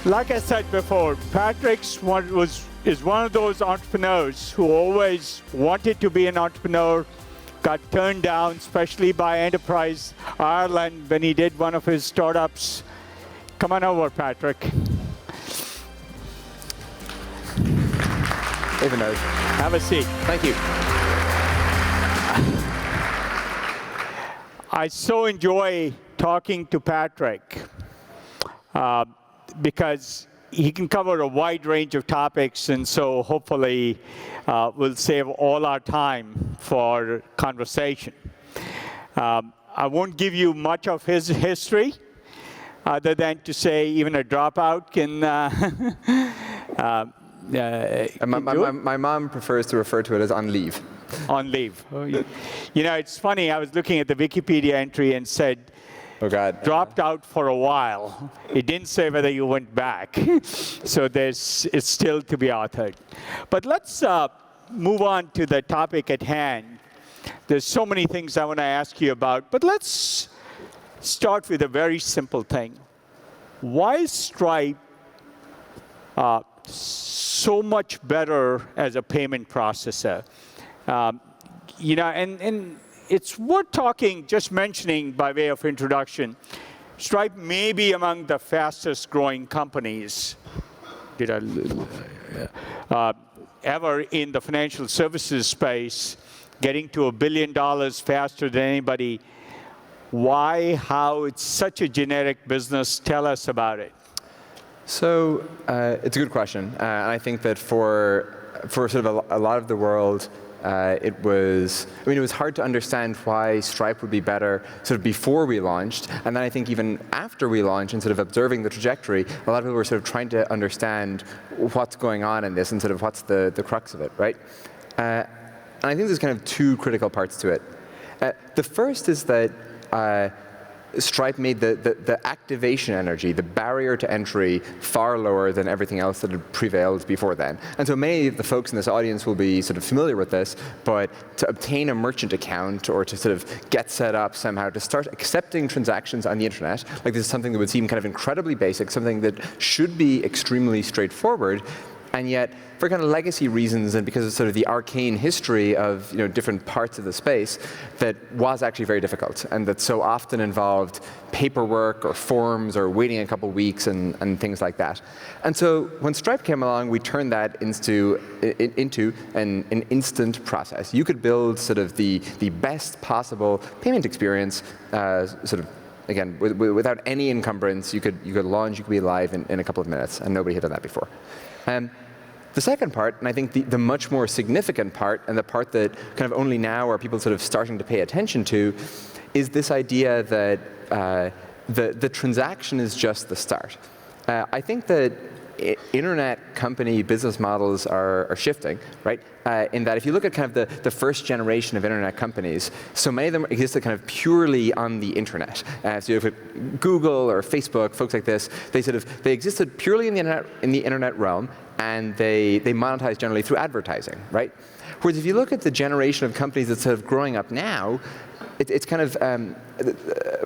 Like I said before, Patrick is one of those entrepreneurs who always wanted to be an entrepreneur, got turned down, especially by Enterprise Ireland when he did one of his startups. Come on over, Patrick. Hey, Vinod. Have a seat. Thank you. I so enjoy talking to Patrick because he can cover a wide range of topics, and so hopefully we'll save all our time for conversation. I won't give you much of his history, other than to say even a dropout can my mom prefers to refer to it as on leave. On leave. You know, it's funny, I was looking at the Wikipedia entry and said, oh, God. Dropped out for a while. It didn't say whether you went back. So it's still to be authored. But let's move on to the topic at hand. There's so many things I want to ask you about, but let's start with a very simple thing. Why is Stripe so much better as a payment processor? You know, and it's worth talking, just mentioning by way of introduction, Stripe may be among the fastest growing companies ever in the financial services space, getting to $1 billion faster than anybody. Why, how, it's such a generic business? Tell us about it. So it's a good question. And I think that for sort of a lot of the world, it was hard to understand why Stripe would be better sort of before we launched. And then I think even after we launched and sort of observing the trajectory, a lot of people were sort of trying to understand what's going on in this and sort of what's the crux of it, right? And I think there's kind of two critical parts to it. The first is that Stripe made the activation energy, the barrier to entry, far lower than everything else that had prevailed before then. And so many of the folks in this audience will be sort of familiar with this, but to obtain a merchant account or to sort of get set up somehow, to start accepting transactions on the internet, like this is something that would seem kind of incredibly basic, something that should be extremely straightforward, and yet for kind of legacy reasons and because of sort of the arcane history of different parts of the space, that was actually very difficult and that so often involved paperwork or forms or waiting a couple weeks and things like that. And so when Stripe came along, we turned that into an instant process. You could build sort of the best possible payment experience sort of, again, without any encumbrance. You could launch, you could be live in a couple of minutes, and nobody had done that before. The second part, and I think the much more significant part, and the part that kind of only now are people sort of starting to pay attention to, is this idea that the transaction is just the start. I think that internet company business models are shifting, right? In that if you look at kind of the first generation of internet companies, so many of them existed kind of purely on the internet. So you look at Google or Facebook, folks like this, they existed purely in the internet realm, and they monetize generally through advertising, right? Whereas if you look at the generation of companies that's sort of growing up now, it's kind of,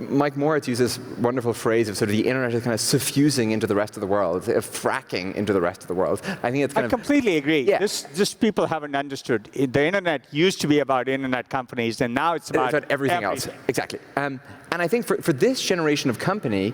Mike Moritz uses this wonderful phrase of sort of the internet is kind of suffusing into the rest of the world, fracking into the rest of the world. I think it's kind I completely agree. Yeah. Just people haven't understood. The internet used to be about internet companies, and now it's about everything else. Exactly. And I think for this generation of company,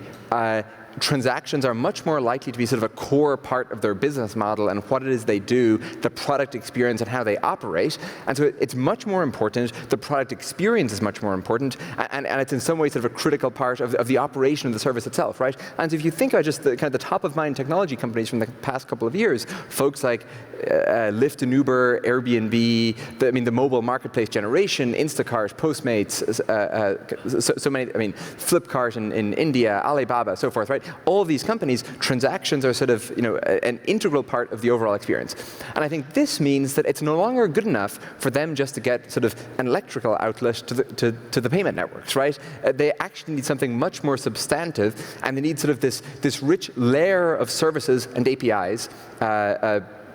transactions are much more likely to be sort of a core part of their business model and what it is they do, the product experience and how they operate. And so it's much more important. The product experience is much more important. And it's in some ways sort of a critical part of the operation of the service itself, right? And so if you think about just the kind of the top of mind technology companies from the past couple of years, folks like Lyft and Uber, Airbnb, the mobile marketplace generation, Instacart, Postmates, so many, Flipkart in India, Alibaba, so forth, right? All of these companies, transactions are sort of an integral part of the overall experience. And I think this means that it's no longer good enough for them just to get sort of an electrical outlet to the payment networks, right? They actually need something much more substantive, and they need sort of this rich layer of services and APIs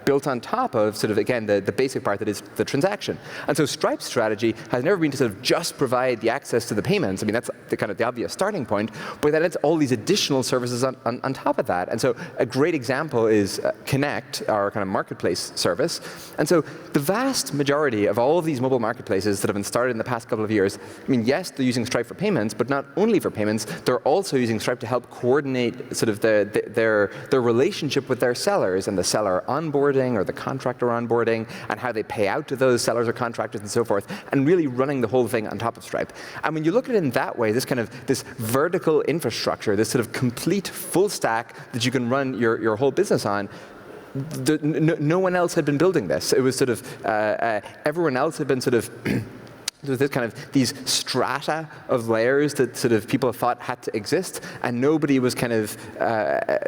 built on top of sort of, again, the basic part that is the transaction. And so Stripe's strategy has never been to sort of just provide the access to the payments. I mean, that's the kind of the obvious starting point, but then it's all these additional services on top of that. And so a great example is Connect, our kind of marketplace service. And so the vast majority of all of these mobile marketplaces that have been started in the past couple of years, I mean, yes, they're using Stripe for payments, but not only for payments, they're also using Stripe to help coordinate sort of their relationship with their sellers and the seller onboarding or the contractor onboarding and how they pay out to those sellers or contractors and so forth, and really running the whole thing on top of Stripe. And when you look at it in that way, this vertical infrastructure, this sort of complete full stack that you can run your whole business on, no one else had been building this. It was sort of, everyone else had been sort of there's this kind of these strata of layers that sort of people thought had to exist, and nobody was kind of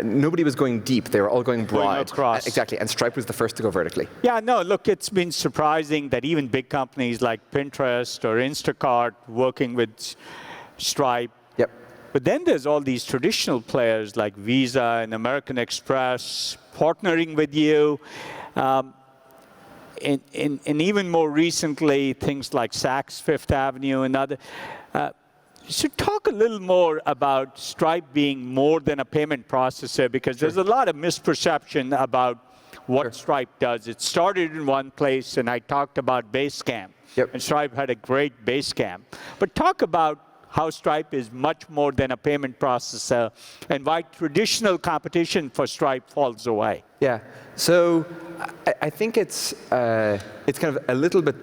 nobody was going deep. They were all going broad. Going across. Exactly, and Stripe was the first to go vertically. Yeah, no, look, it's been surprising that even big companies like Pinterest or Instacart working with Stripe. Yep. But then there's all these traditional players like Visa and American Express partnering with you. And even more recently, things like Saks Fifth Avenue and other. So talk a little more about Stripe being more than a payment processor, because there's a lot of misperception about what Stripe does. It started in one place, and I talked about Basecamp. Yep. And Stripe had a great Basecamp. But talk about how Stripe is much more than a payment processor and why traditional competition for Stripe falls away. Yeah, so I think it's kind of a little bit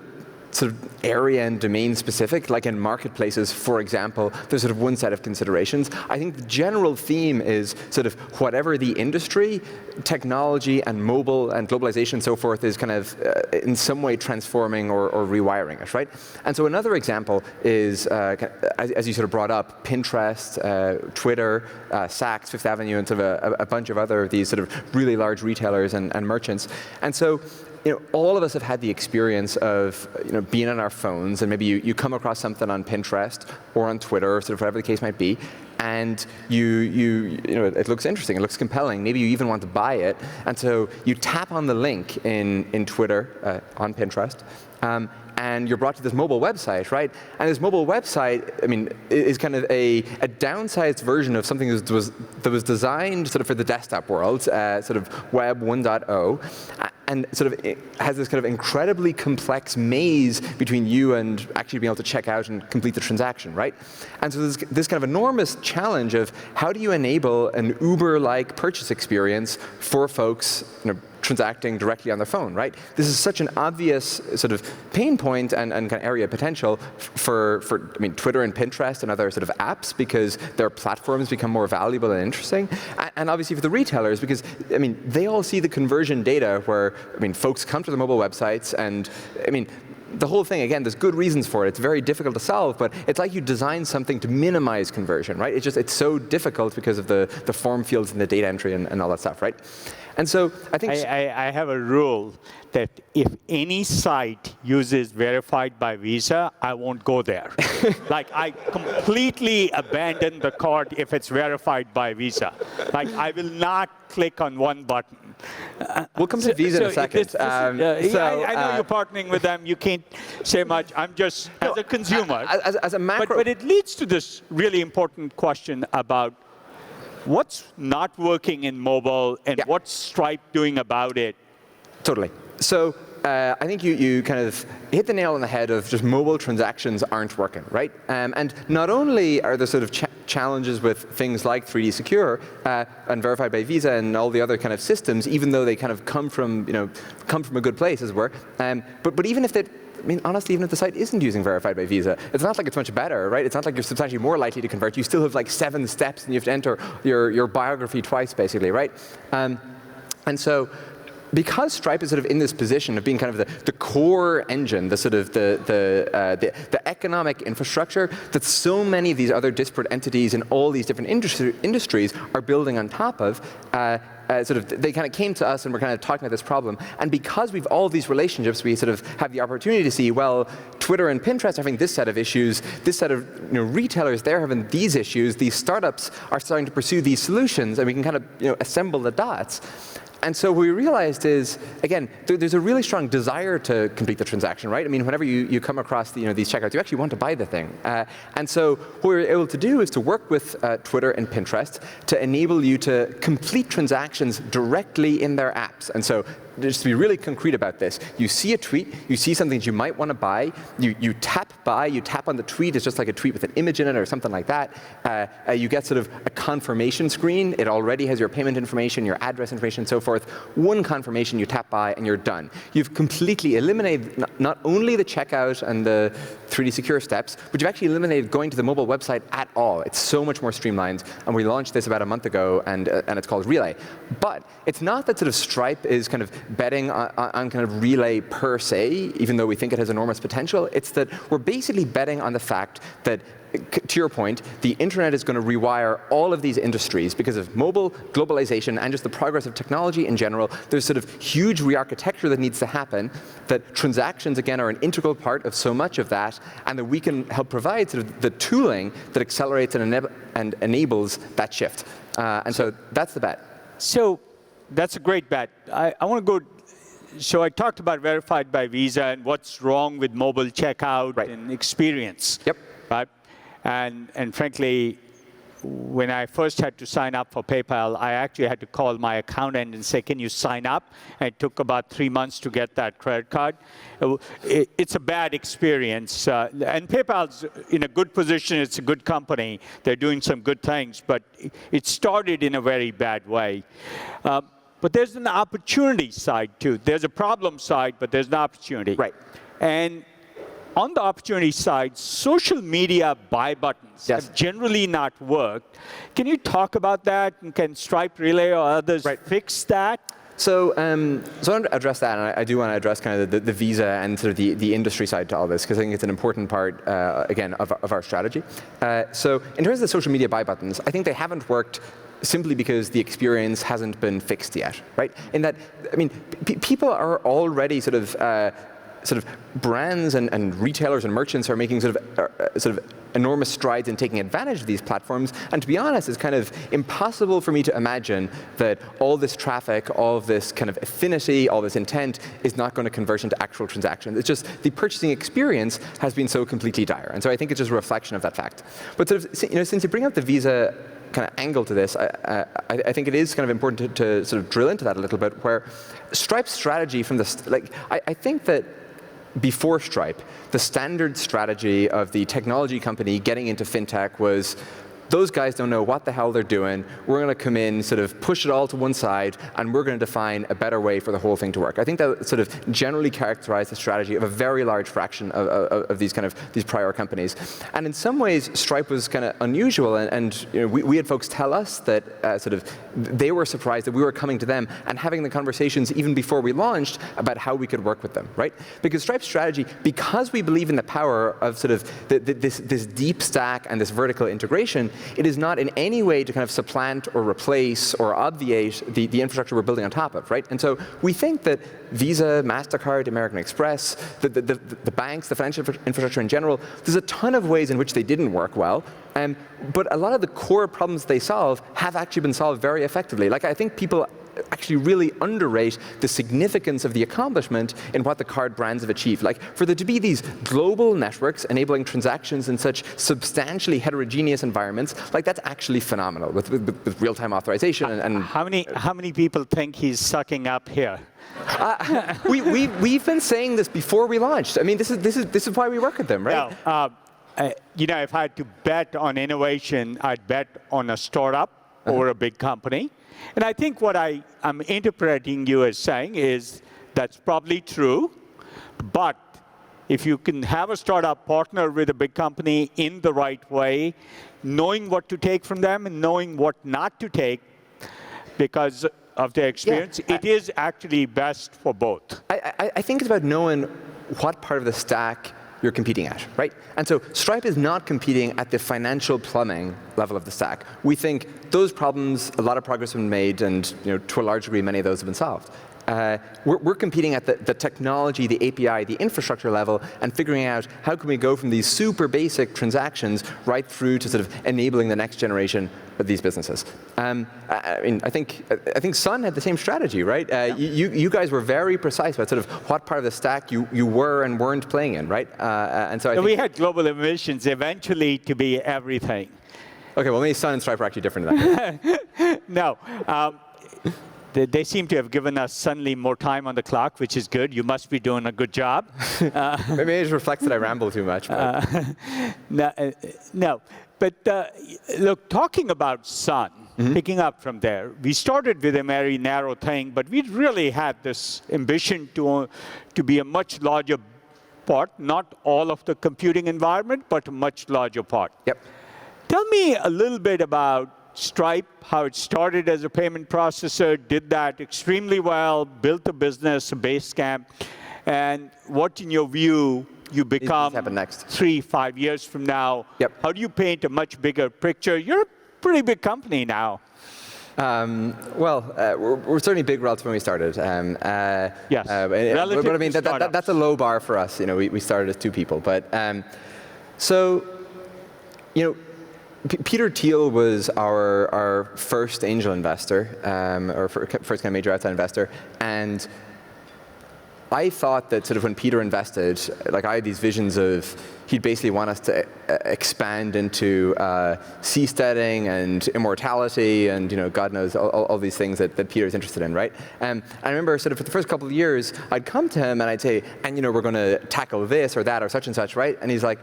sort of area and domain specific. Like in marketplaces, for example, there's sort of one set of considerations. I think the general theme is sort of whatever the industry, technology and mobile and globalization and so forth is kind of in some way transforming or rewiring it, right? And so another example is, as you sort of brought up, Pinterest, Twitter, Saks, Fifth Avenue, and sort of a bunch of other of these sort of really large retailers and merchants. And so all of us have had the experience of being on our phones, and maybe you come across something on Pinterest or on Twitter, or sort of whatever the case might be, and it looks interesting, it looks compelling. Maybe you even want to buy it, and so you tap on the link in Twitter on Pinterest. And you're brought to this mobile website, right? And this mobile website, I mean, is kind of a downsized version of something that was designed sort of for the desktop world, sort of Web 1.0, and sort of it has this kind of incredibly complex maze between you and actually being able to check out and complete the transaction, right? And so there's this kind of enormous challenge of how do you enable an Uber-like purchase experience for folks, transacting directly on their phone, right? This is such an obvious sort of pain point and kind of area of potential for Twitter and Pinterest and other sort of apps, because their platforms become more valuable and interesting. And obviously for the retailers, because they all see the conversion data where folks come to the mobile websites, and the whole thing, again, there's good reasons for it. It's very difficult to solve, but it's like you design something to minimize conversion, right? It's so difficult because of the form fields and the data entry and all that stuff, right? And so I think I have a rule that if any site uses verified by Visa, I won't go there. Like, I completely abandon the card if it's verified by Visa. Like, I will not click on one button. We'll come to Visa in a second. I know you're partnering with them. You can't say much. I'm just, as a consumer. As a macro. But it leads to this really important question about what's not working in mobile and what's Stripe doing about it? Totally. So I think you kind of hit the nail on the head of just mobile transactions aren't working, right? And not only are there sort of challenges with things like 3D Secure and Verified by Visa and all the other kind of systems, even though they kind of come from a good place, as it were. But even if they honestly, even if the site isn't using Verified by Visa, it's not like it's much better, right? It's not like you're substantially more likely to convert. You still have like 7 steps, and you have to enter your biography twice, basically, right? And so, because Stripe is sort of in this position of being kind of the core engine, the sort of the economic infrastructure that so many of these other disparate entities in all these different industries are building on top of, they kind of came to us and we're kind of talking about this problem. And because we've all these relationships, we sort of have the opportunity to see, well, Twitter and Pinterest are having this set of issues, this set of retailers, they're having these issues, these startups are starting to pursue these solutions, and we can kind of assemble the dots. And so what we realized is, again, there's a really strong desire to complete the transaction, right? I mean, whenever you come across these checkouts, you actually want to buy the thing. And so what we were able to do is to work with Twitter and Pinterest to enable you to complete transactions directly in their apps. And so just to be really concrete about this, you see a tweet, you see something that you might want to buy, you tap buy, you tap on the tweet, it's just like a tweet with an image in it or something like that. You get sort of a confirmation screen. It already has your payment information, your address information, and so forth. One confirmation, you tap buy, and you're done. You've completely eliminated not only the checkout and the 3D Secure steps, but you've actually eliminated going to the mobile website at all. It's so much more streamlined, and we launched this about a month ago, and it's called Relay. But it's not that sort of Stripe is kind of betting on kind of Relay per se, even though we think it has enormous potential. It's that we're basically betting on the fact that, to your point, the internet is going to rewire all of these industries because of mobile, globalization, and just the progress of technology in general. There's sort of huge re-architecture that needs to happen, that transactions, again, are an integral part of so much of that, and that we can help provide sort of the tooling that accelerates and enables that shift. And so that's the bet. So that's a great bet. I want to go. So I talked about verified by Visa and what's wrong with mobile checkout and experience. Yep. Right? And frankly, when I first had to sign up for PayPal, I actually had to call my accountant and say, can you sign up? And it took about 3 months to get that credit card. It's a bad experience. And PayPal's in a good position. It's a good company. They're doing some good things. But it started in a very bad way. But there's an opportunity side, too. There's a problem side, but there's an opportunity. Right. And on the opportunity side, social media buy buttons have generally not worked. Can you talk about that? And can Stripe, Relay, or others fix that? So I want to address that, and I do want to address kind of the Visa and sort of the industry side to all this, because I think it's an important part, again, of our strategy. So in terms of the social media buy buttons, I think they haven't worked simply because the experience hasn't been fixed yet, right? In that, I mean, people are already sort of brands and retailers and merchants are making sort of enormous strides in taking advantage of these platforms. And to be honest, it's kind of impossible for me to imagine that all this traffic, all of this kind of affinity, all this intent is not going to convert into actual transactions. It's just the purchasing experience has been so completely dire. And so I think it's just a reflection of that fact. But sort of, since you bring up the Visa kind of angle to this, I think it is kind of important to sort of drill into that a little bit, where Stripe's strategy from the, I think that before Stripe, the standard strategy of the technology company getting into fintech was, those guys don't know what the hell they're doing. We're going to come in, sort of push it all to one side, and we're going to define a better way for the whole thing to work. I think that sort of generally characterized the strategy of a very large fraction of these prior companies. And in some ways, Stripe was kind of unusual, and we had folks tell us that sort of they were surprised that we were coming to them and having the conversations even before we launched about how we could work with them, right? Because Stripe's strategy, because we believe in the power of sort of this deep stack and this vertical integration, it is not in any way to kind of supplant or replace or obviate the infrastructure we're building on top of, right? And so we think that Visa, MasterCard, American Express, the banks, the financial infrastructure in general, there's a ton of ways in which they didn't work well. But a lot of the core problems they solve have actually been solved very effectively. Like, I think people actually really underrate the significance of the accomplishment in what the card brands have achieved. Like, for there to be these global networks enabling transactions in such substantially heterogeneous environments, like, that's actually phenomenal with real-time authorization and how many people think he's sucking up here? We've been saying this before we launched. I mean, this is why we work with them, right? Now, if I had to bet on innovation, I'd bet on a startup or a big company. And I think what I'm interpreting you as saying is that's probably true, but if you can have a startup partner with a big company in the right way, knowing what to take from them and knowing what not to take because of their experience, it is actually best for both. I think it's about knowing what part of the stack you're competing at, right? And so Stripe is not competing at the financial plumbing level of the stack. We think those problems, a lot of progress has been made, and to a large degree, many of those have been solved. we're competing at the technology, the API, the infrastructure level, and figuring out how can we go from these super basic transactions right through to sort of enabling the next generation of these businesses. I think Sun had the same strategy, right? You guys were very precise about sort of what part of the stack you were and weren't playing in, right? And so we had global ambitions eventually to be everything. Okay, well maybe Sun and Stripe are actually different than that. No. They seem to have given us suddenly more time on the clock, which is good. You must be doing a good job. Maybe it just reflects that I ramble too much. But. No. But look, talking about Sun, picking up from there, we started with a very narrow thing, but we really had this ambition to be a much larger part, not all of the computing environment, but a much larger part. Yep. Tell me a little bit about Stripe, how it started as a payment processor, did that extremely well, built a business, a Basecamp, and what, in your view, you become next 3-5 years from now? Yep. How do you paint a much bigger picture? You're a pretty big company now. We're certainly big relative when we started. Yes. But I mean, that's a low bar for us. You know, we started as 2 people. But Peter Thiel was our first angel investor, or first kind of major outside investor, and I thought that sort of when Peter invested, like I had these visions of he'd basically want us to expand into seasteading and immortality and God knows all these things that Peter's interested in, right? And I remember sort of for the first couple of years, I'd come to him and I'd say, and we're going to tackle this or that or such and such, right? And he's like,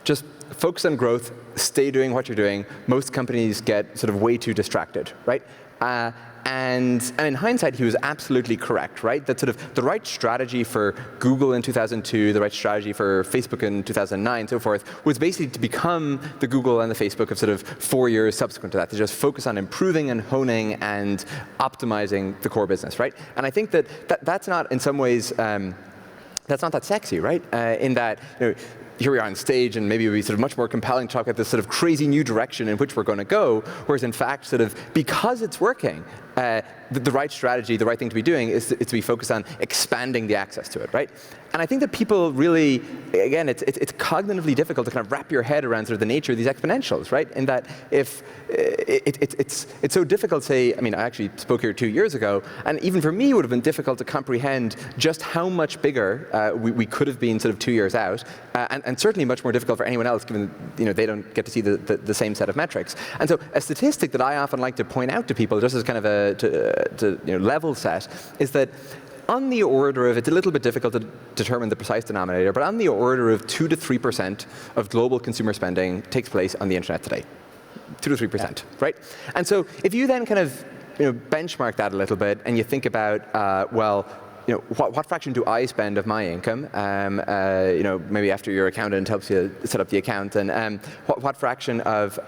just focus on growth, stay doing what you're doing. Most companies get sort of way too distracted, right? And in hindsight, he was absolutely correct, right? That sort of the right strategy for Google in 2002, the right strategy for Facebook in 2009, so forth, was basically to become the Google and the Facebook of sort of 4 years subsequent to that, to just focus on improving and honing and optimizing the core business, right? And I think that's not, in some ways, that's not that sexy, right? In that, here we are on stage, and maybe it would be sort of much more compelling to talk about this sort of crazy new direction in which we're going to go, whereas in fact, sort of because it's working, the right strategy, the right thing to be doing is to be focused on expanding the access to it, right? And I think that people really, again, it's cognitively difficult to kind of wrap your head around sort of the nature of these exponentials, right? In that if it's so difficult, say, I mean, I actually spoke here 2 years ago, and even for me, it would have been difficult to comprehend just how much bigger we could have been sort of 2 years out, and certainly much more difficult for anyone else, given they don't get to see the same set of metrics. And so a statistic that I often like to point out to people, just as kind of a level set, is that on the order of, it's a little bit difficult to determine the precise denominator, but on the order of 2 to 3% of global consumer spending takes place on the internet today. 2 to 3%, right? And so if you then kind of benchmark that a little bit and you think about, what fraction do I spend of my income? Maybe after your accountant helps you set up the account, and what fraction of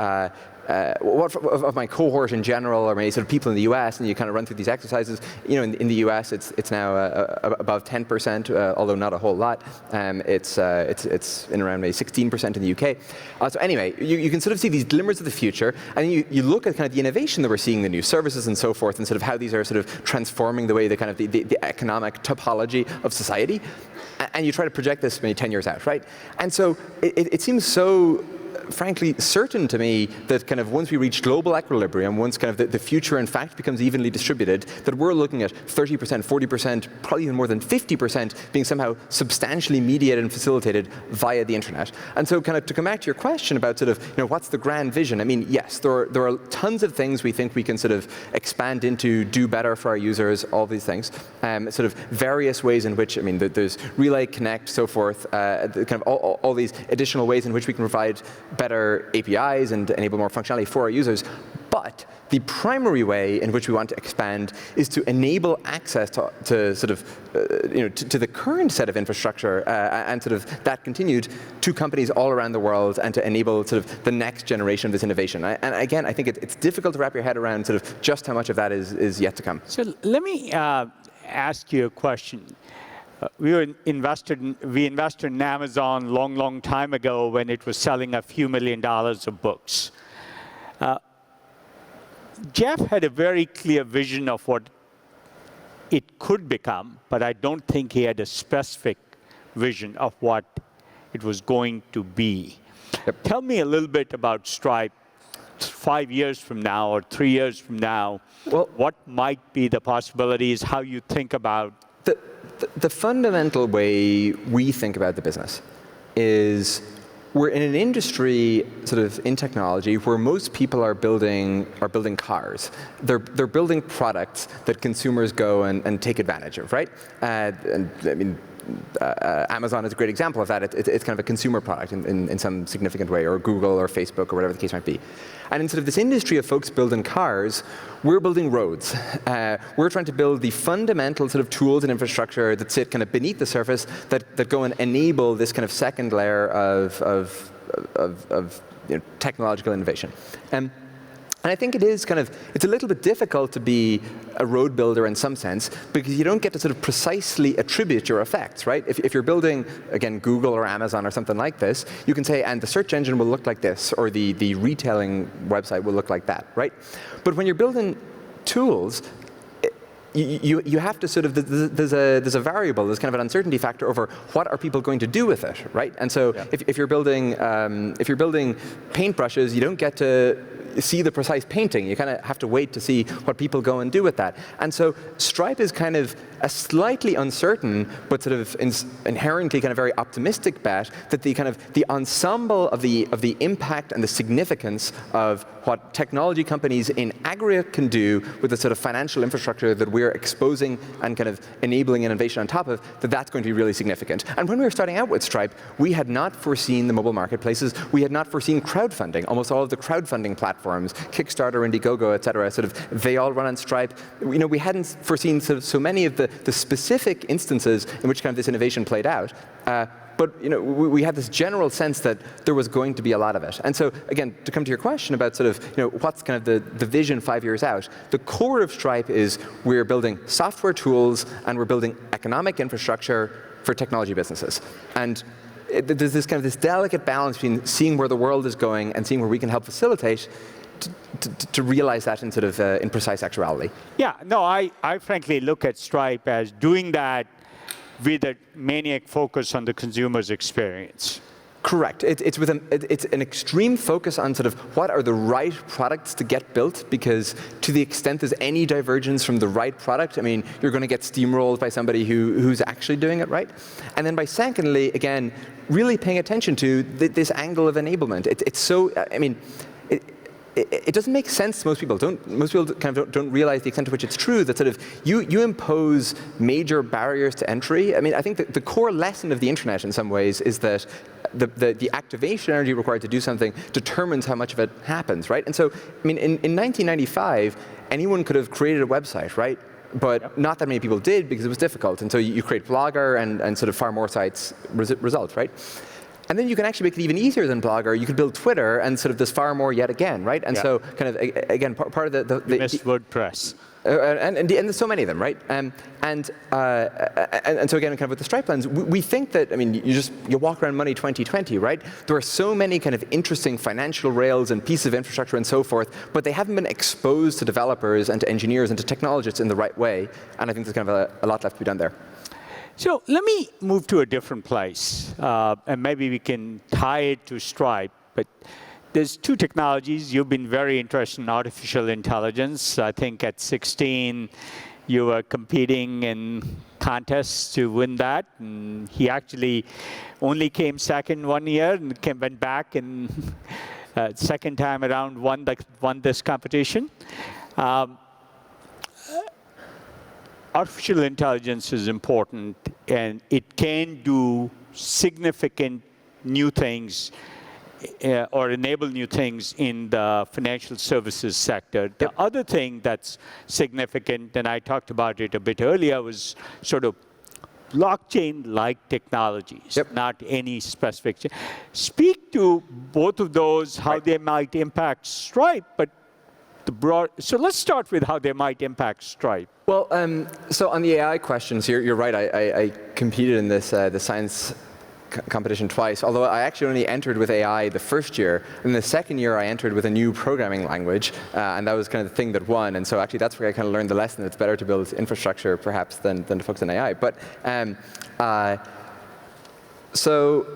my cohort in general, or maybe sort of people in the US, and you kind of run through these exercises. In the US, it's now above 10%, although not a whole lot. It's in around maybe 16% in the UK. So anyway, you can sort of see these glimmers of the future, and you look at kind of the innovation that we're seeing, the new services and so forth, and sort of how these are sort of transforming the way the kind of the economic topology of society, and you try to project this maybe 10 years out, right? And so it seems so, frankly, certain to me that kind of once we reach global equilibrium, once kind of the future in fact becomes evenly distributed, that we're looking at 30%, 40%, probably even more than 50% being somehow substantially mediated and facilitated via the internet. And so kind of to come back to your question about sort of, what's the grand vision? I mean, yes, there are tons of things we think we can sort of expand into, do better for our users, all these things. Sort of various ways in which, I mean, there's Relay, Connect, so forth, kind of all these additional ways in which we can provide better APIs and enable more functionality for our users. But the primary way in which we want to expand is to enable access to sort of, to the current set of infrastructure and sort of that continued to companies all around the world, and to enable sort of the next generation of this innovation. And again, I think it's difficult to wrap your head around sort of just how much of that is yet to come. So let me ask you a question. We invested in Amazon long time ago when it was selling a few $1 million of books. Jeff had a very clear vision of what it could become, but I don't think he had a specific vision of what it was going to be. Yep. Tell me a little bit about Stripe 5 years from now or 3 years from now. Well, what might be the possibilities, how you think about the fundamental way we think about the business is we're in an industry, sort of in technology, where most people are building cars. They're building products that consumers go and take advantage of, right? And I mean, Amazon is a great example of that. It's kind of a consumer product in some significant way, or Google or Facebook or whatever the case might be. And in sort of this industry of folks building cars, we're building roads. We're trying to build the fundamental sort of tools and infrastructure that sit kind of beneath the surface that go and enable this kind of second layer of technological innovation. And I think it's a little bit difficult to be a road builder in some sense, because you don't get to sort of precisely attribute your effects, right? If you're building, again, Google or Amazon or something like this, you can say, and the search engine will look like this, or the retailing website will look like that, right? But when you're building tools, you have to sort of, there's a variable, there's kind of an uncertainty factor over what are people going to do with it, right? And so if you're building paintbrushes, you don't get to see the precise painting. You kind of have to wait to see what people go and do with that. And so Stripe is kind of a slightly uncertain, but sort of inherently kind of very optimistic bet that the ensemble of the impact and the significance of what technology companies in aggregate can do with the sort of financial infrastructure that we're exposing and kind of enabling innovation on top of, that's going to be really significant. And when we were starting out with Stripe, we had not foreseen the mobile marketplaces. We had not foreseen crowdfunding. Almost all of the crowdfunding platforms, Kickstarter, Indiegogo, et cetera, they all run on Stripe. We hadn't foreseen so many of the specific instances in which kind of this innovation played out. But we had this general sense that there was going to be a lot of it. And so, again, to come to your question about sort of what's kind of the vision 5 years out, the core of Stripe is we're building software tools and we're building economic infrastructure for technology businesses. And there's this kind of this delicate balance between seeing where the world is going and seeing where we can help facilitate to realize that in sort of in precise actuality. Yeah, no, I frankly look at Stripe as doing that with a maniac focus on the consumer's experience. Correct. It's an extreme focus on sort of what are the right products to get built, because to the extent there's any divergence from the right product, I mean, you're going to get steamrolled by somebody who's actually doing it right. And then by secondly, again, really paying attention to this angle of enablement. It's so, I mean, it doesn't make sense to most people. Most people kind of don't realize the extent to which it's true that sort of you impose major barriers to entry. I mean, I think the core lesson of the internet in some ways is that the activation energy required to do something determines how much of it happens, right? And so, I mean, in 1995, anyone could have created a website, right? But not that many people did because it was difficult. And so you create Blogger and sort of far more sites result, right? And then you can actually make it even easier than Blogger. You could build Twitter, and sort of there's far more yet again, right? And so, kind of again, part of the missed WordPress, and there's so many of them, right? And so again, kind of with the Stripe plans, we think that, I mean, you walk around Money 2020, right? There are so many kind of interesting financial rails and pieces of infrastructure and so forth, but they haven't been exposed to developers and to engineers and to technologists in the right way. And I think there's kind of a lot left to be done there. So let me move to a different place, and maybe we can tie it to Stripe. But there's two technologies. You've been very interested in artificial intelligence. I think at 16, you were competing in contests to win that. And he actually only came second 1 year and went back and second time around won this competition. Artificial intelligence is important, and it can do significant new things or enable new things in the financial services sector. The other thing that's significant, and I talked about it a bit earlier, was sort of blockchain-like technologies, not any specific. Speak to both of those, how they might impact Stripe, but so let's start with how they might impact Stripe. Well, so on the AI questions, you're right. I competed in this the science competition twice, although I actually only entered with AI the first year. And the second year, I entered with a new programming language, and that was kind of the thing that won. And so actually, that's where I kind of learned the lesson. It's better to build infrastructure, perhaps, than to focus on AI. But so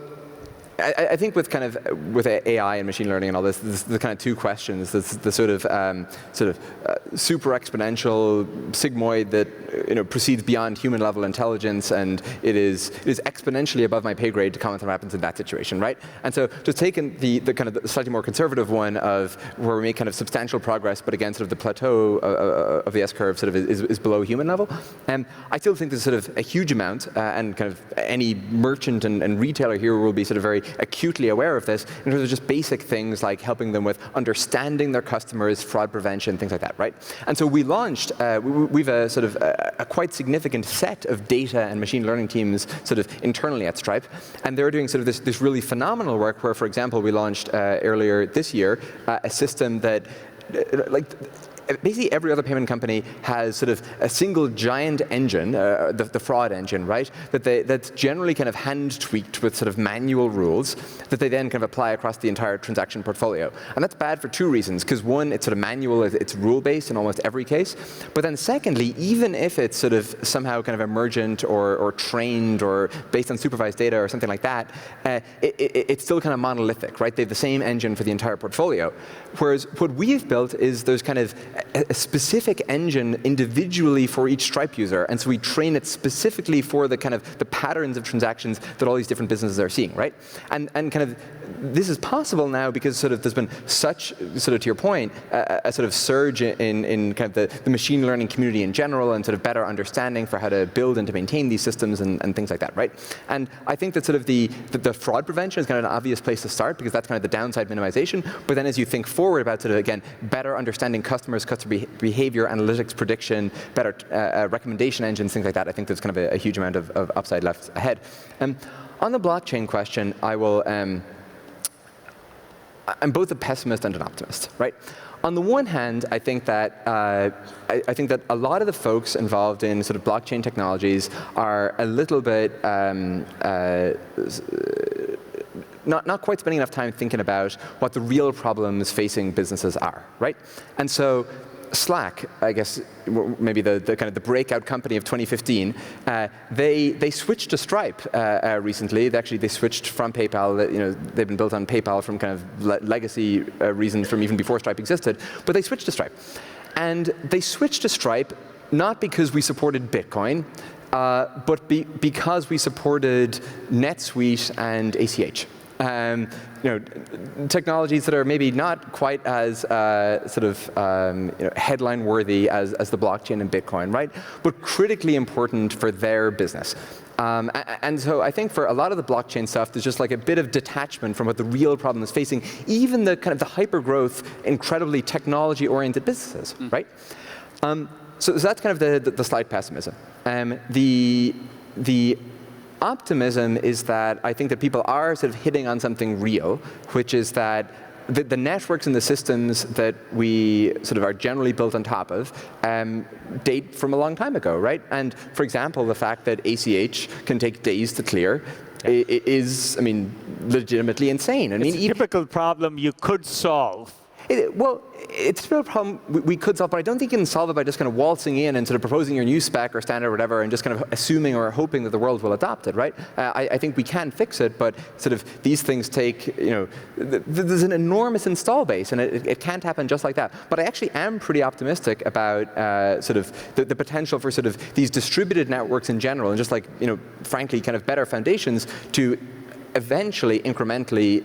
I think with with AI and machine learning and all this, the kind of two questions. There's the sort of super exponential sigmoid that proceeds beyond human level intelligence, and it is exponentially above my pay grade to comment on what happens in that situation, right? And so just taking the kind of the slightly more conservative one of where we make kind of substantial progress, but again sort of the plateau of the S curve sort of is below human level. I still think there's sort of a huge amount, and kind of any merchant and retailer here will be sort of very acutely aware of this in terms of just basic things like helping them with understanding their customers, fraud prevention, things like that, right? And so we launched, we've a sort of a quite significant set of data and machine learning teams sort of internally at Stripe, and they're doing sort of this really phenomenal work where, for example, we launched earlier this year a system that basically every other payment company has sort of a single giant engine, the fraud engine, right? That's generally kind of hand tweaked with sort of manual rules that they then kind of apply across the entire transaction portfolio. And that's bad for two reasons. Because one, it's sort of manual, it's rule based in almost every case. But then secondly, even if it's sort of somehow kind of emergent or trained or based on supervised data or something like that, it's still kind of monolithic, right? They have the same engine for the entire portfolio. Whereas what we've built is there's kind of a specific engine individually for each Stripe user, and so we train it specifically for the kind of the patterns of transactions that all these different businesses are seeing, right? And kind of this is possible now because sort of there's been such, sort of to your point, a sort of surge in kind of the machine learning community in general, and sort of better understanding for how to build and to maintain these systems and things like that, right? And I think that sort of the fraud prevention is kind of an obvious place to start because that's kind of the downside minimization. But then as you think forward about sort of, again, better understanding customers, customer behavior, analytics prediction, better recommendation engines, things like that, I think there's kind of a huge amount of upside left ahead. On the blockchain question, I'm both a pessimist and an optimist, right? On the one hand, I think that I think that a lot of the folks involved in sort of blockchain technologies are a little bit not quite spending enough time thinking about what the real problems facing businesses are, right? And so Slack, I guess, maybe the kind of the breakout company of 2015, they switched to Stripe recently. They switched from PayPal. They've been built on PayPal from kind of legacy reasons from even before Stripe existed. But they switched to Stripe, and they switched to Stripe not because we supported Bitcoin, but because we supported NetSuite and ACH. Technologies that are maybe not quite as sort of headline worthy as the blockchain and Bitcoin, right? But critically important for their business. And so I think for a lot of the blockchain stuff, there's just like a bit of detachment from what the real problem is facing, even the kind of the hyper-growth, incredibly technology-oriented businesses, right? So that's kind of the slight pessimism. The optimism is that I think that people are sort of hitting on something real, which is that the networks and the systems that we sort of are generally built on top of date from a long time ago, right? And for example, the fact that ACH can take days to clear is, I mean, legitimately insane. I mean, it's a typical problem you could solve. Well, it's a real problem we could solve, but I don't think you can solve it by just kind of waltzing in and sort of proposing your new spec or standard or whatever and just kind of assuming or hoping that the world will adopt it, right? I think we can fix it, but sort of these things take, there's an enormous install base, and it can't happen just like that. But I actually am pretty optimistic about sort of the potential for sort of these distributed networks in general, and just like, frankly, kind of better foundations to eventually incrementally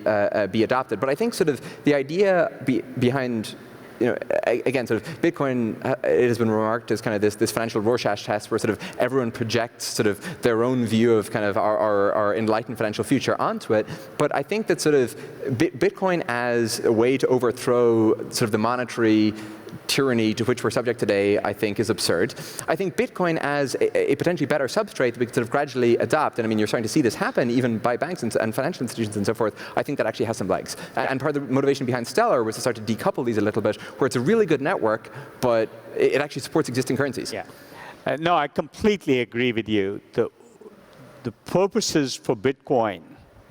be adopted. But I think sort of the idea behind, again, sort of Bitcoin, it has been remarked as kind of this financial Rorschach test where sort of everyone projects sort of their own view of kind of our enlightened financial future onto it. But I think that sort of Bitcoin as a way to overthrow sort of the monetary tyranny to which we're subject today, I think, is absurd. I think Bitcoin as a potentially better substrate that we could sort of gradually adopt, and I mean, you're starting to see this happen even by banks and financial institutions and so forth, I think that actually has some legs. And part of the motivation behind Stellar was to start to decouple these a little bit, where it's a really good network, but it actually supports existing currencies. Yeah. No, I completely agree with you. The purposes for Bitcoin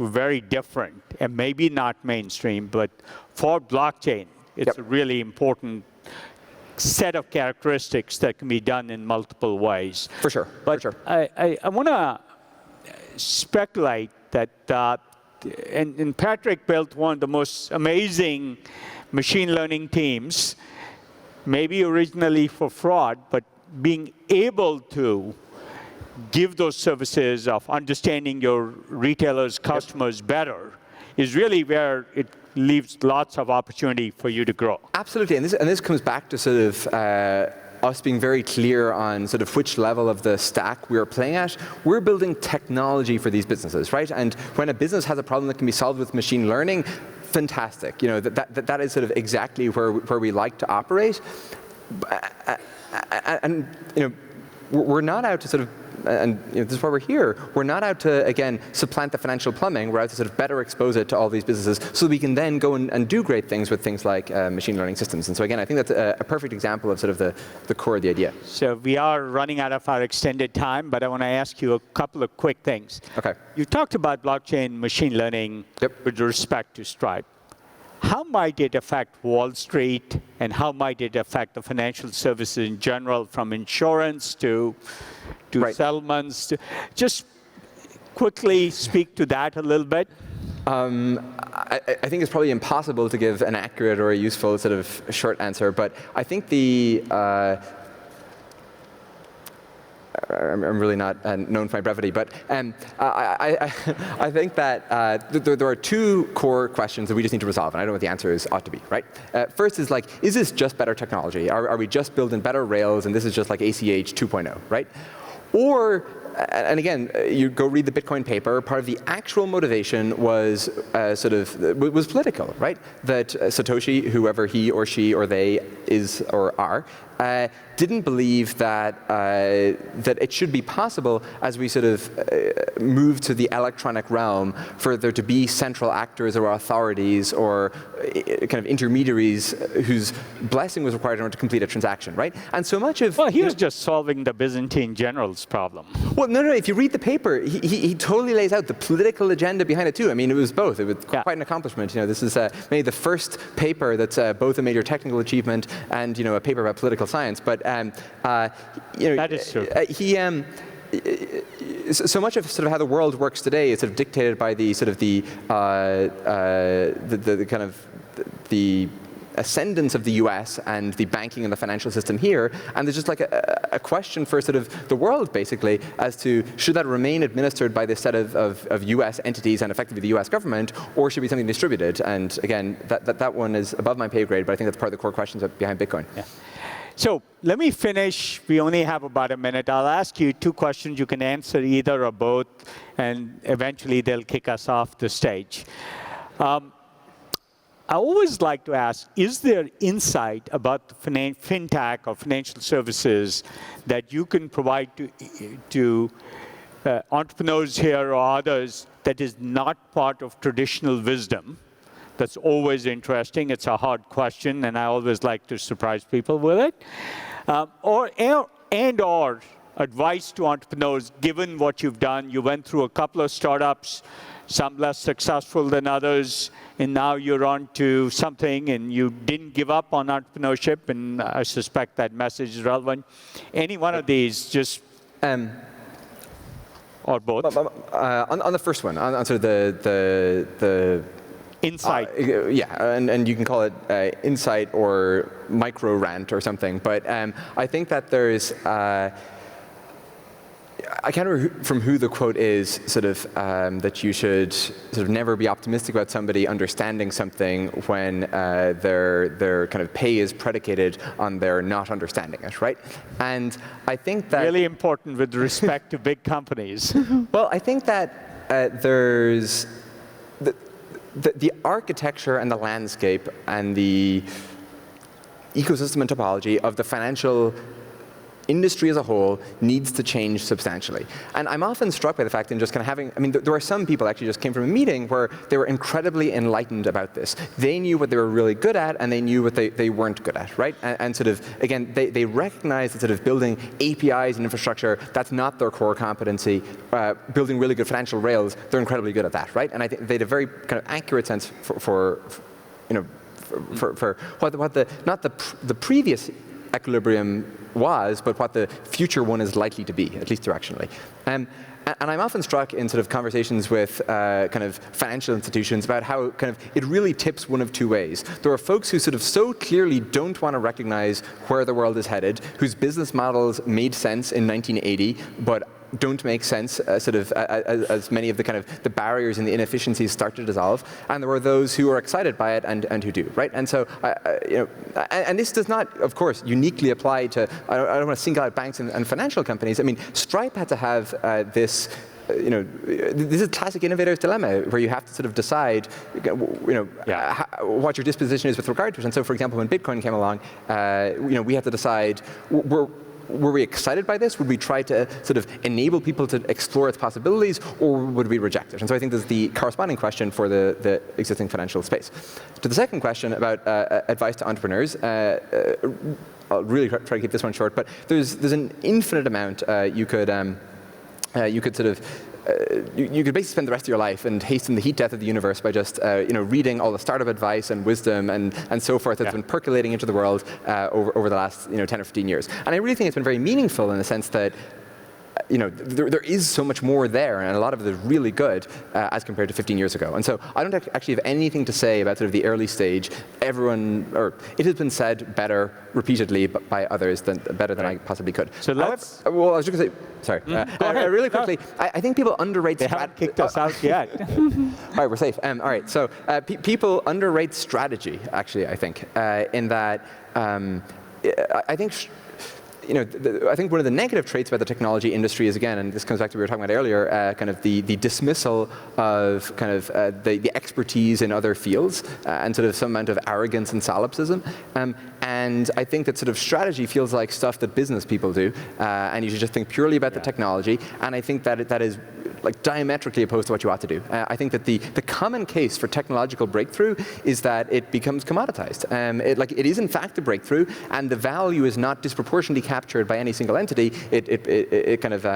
very different and maybe not mainstream, but for blockchain, it's a really important set of characteristics that can be done in multiple ways. For sure. But for sure. I want to speculate that, and Patrick built one of the most amazing machine learning teams, maybe originally for fraud, but being able to give those services of understanding your retailers, customers better is really where it leaves lots of opportunity for you to grow. Absolutely, and this comes back to sort of us being very clear on sort of which level of the stack we're playing at. We're building technology for these businesses, right? And when a business has a problem that can be solved with machine learning, fantastic. You know, that is sort of exactly where we like to operate. And you know, we're not out to sort of, and you know, this is why we're here. We're not out to, again, supplant the financial plumbing. We're out to sort of better expose it to all these businesses so we can then go and do great things with things like machine learning systems. And so again, I think that's a perfect example of sort of the core of the idea. So we are running out of our extended time, but I want to ask you a couple of quick things. Okay. You talked about blockchain machine learning with respect to Stripe. How might it affect Wall Street, and how might it affect the financial services in general, from insurance to settlements? Just quickly speak to that a little bit. I think it's probably impossible to give an accurate or a useful sort of short answer, but I think I'm really not known for my brevity, but I think that there are two core questions that we just need to resolve, and I don't know what the answer ought to be, right? First is like, is this just better technology? Are we just building better Rails, and this is just like ACH 2.0, right? Or, and again, you go read the Bitcoin paper, part of the actual motivation was was political, right? That Satoshi, whoever he or she or they is or are, didn't believe that it should be possible as we sort of move to the electronic realm for there to be central actors or authorities or kind of intermediaries whose blessing was required in order to complete a transaction, right? And so much of... Well, he was just solving the Byzantine general's problem. Well, no. If you read the paper, he totally lays out the political agenda behind it too. I mean, it was both. It was quite an accomplishment. You know, this is maybe the first paper that's both a major technical achievement and a paper about political science. But that is true. So much of sort of how the world works today is sort of dictated by the sort of the kind of the ascendance of the US and the banking and the financial system here, and there's just like a question for sort of the world basically as to should that remain administered by this set of US entities and effectively the US government, or should be something distributed? And again, that one is above my pay grade, but I think that's part of the core questions behind Bitcoin. Yeah. So let me finish. We only have about a minute. I'll ask you two questions. You can answer either or both, and eventually they'll kick us off the stage. I always like to ask, is there insight about the fintech or financial services that you can provide to entrepreneurs here or others that is not part of traditional wisdom? That's always interesting. It's a hard question, and I always like to surprise people with it. Or advice to entrepreneurs, given what you've done. You went through a couple of startups, some less successful than others, and now you're on to something, and you didn't give up on entrepreneurship, and I suspect that message is relevant. Any one of these, just... or both. On the first one, on sort of the insight. And you can call it insight or micro rant or something. But I think that there's, I can't remember from who the quote is, sort of that you should sort of never be optimistic about somebody understanding something when their kind of pay is predicated on their not understanding it, right? And I think that really important with respect to big companies. Well, I think that there's the architecture and the landscape and the ecosystem and topology of the financial industry as a whole needs to change substantially. And I'm often struck by the fact in just kind of having, I mean, there are some people actually just came from a meeting where they were incredibly enlightened about this. They knew what they were really good at, and they knew what they weren't good at, right? And sort of, again, they recognize that sort of building APIs and infrastructure, that's not their core competency. Building really good financial rails, they're incredibly good at that, right? And I think they had a very kind of accurate sense for what the previous equilibrium was, but what the future one is likely to be, at least directionally. And I'm often struck in sort of conversations with kind of financial institutions about how kind of it really tips one of two ways. There are folks who sort of so clearly don't want to recognize where the world is headed, whose business models made sense in 1980, but don't make sense as many of the kind of the barriers and the inefficiencies start to dissolve, and there are those who are excited by it and who do, right? And so, and this does not, of course, uniquely apply to, I don't want to single out banks and financial companies. I mean, Stripe had to have this, this is classic innovator's dilemma, where you have to sort of decide, what your disposition is with regard to it. And so, for example, when Bitcoin came along, we had to decide, were we excited by this? Would we try to sort of enable people to explore its possibilities, or would we reject it? And so I think there's the corresponding question for the existing financial space. To the second question about advice to entrepreneurs, I'll really try to keep this one short, but there's an infinite amount you could sort of you could basically spend the rest of your life and hasten the heat death of the universe by just reading all the startup advice and wisdom and so forth that's been percolating into the world over the last 10 or 15 years. And I really think it's been very meaningful in the sense that there is so much more there, and a lot of it is really good as compared to 15 years ago. And so I don't actually have anything to say about sort of the early stage. It has been said better repeatedly by others better than I possibly could. So let's. Well, I was just going to say, sorry. Really quickly, I think people underrate. They haven't kicked us out yet. All right, we're safe. All right, so people underrate strategy. Actually, I think in that I think. I think one of the negative traits about the technology industry is, again, and this comes back to what we were talking about earlier, kind of the dismissal of kind of the expertise in other fields and sort of some amount of arrogance and solipsism. And I think that sort of strategy feels like stuff that business people do, and you should just think purely about the technology. And I think that that is like diametrically opposed to what you ought to do. I think that the common case for technological breakthrough is that it becomes commoditized. It is in fact a breakthrough, and the value is not disproportionately captured by any single entity. It kind of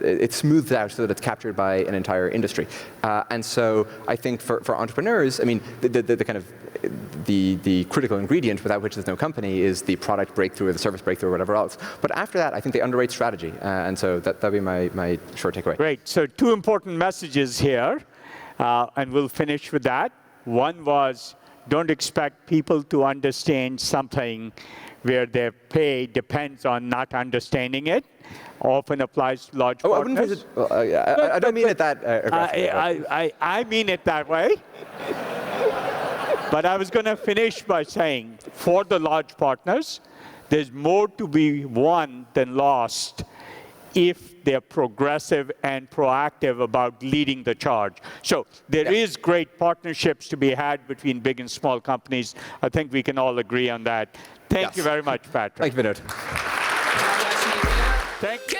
it smooths out so that it's captured by an entire industry. And so I think for entrepreneurs, I mean, the kind of the critical ingredient without which there's no company is the product breakthrough or the service breakthrough or whatever else. But after that, I think they underrate strategy. And so that'd be my short takeaway. Great. So two important messages here, and we'll finish with that. One was, don't expect people to understand something where their pay depends on not understanding it. Often applies to large partners. I don't mean it that aggressively. I mean it that way. But I was going to finish by saying, for the large partners, there's more to be won than lost if they're progressive and proactive about leading the charge. So there is great partnerships to be had between big and small companies. I think we can all agree on that. Thank you very much, Patrick. Thank you, Vinod. Thank you.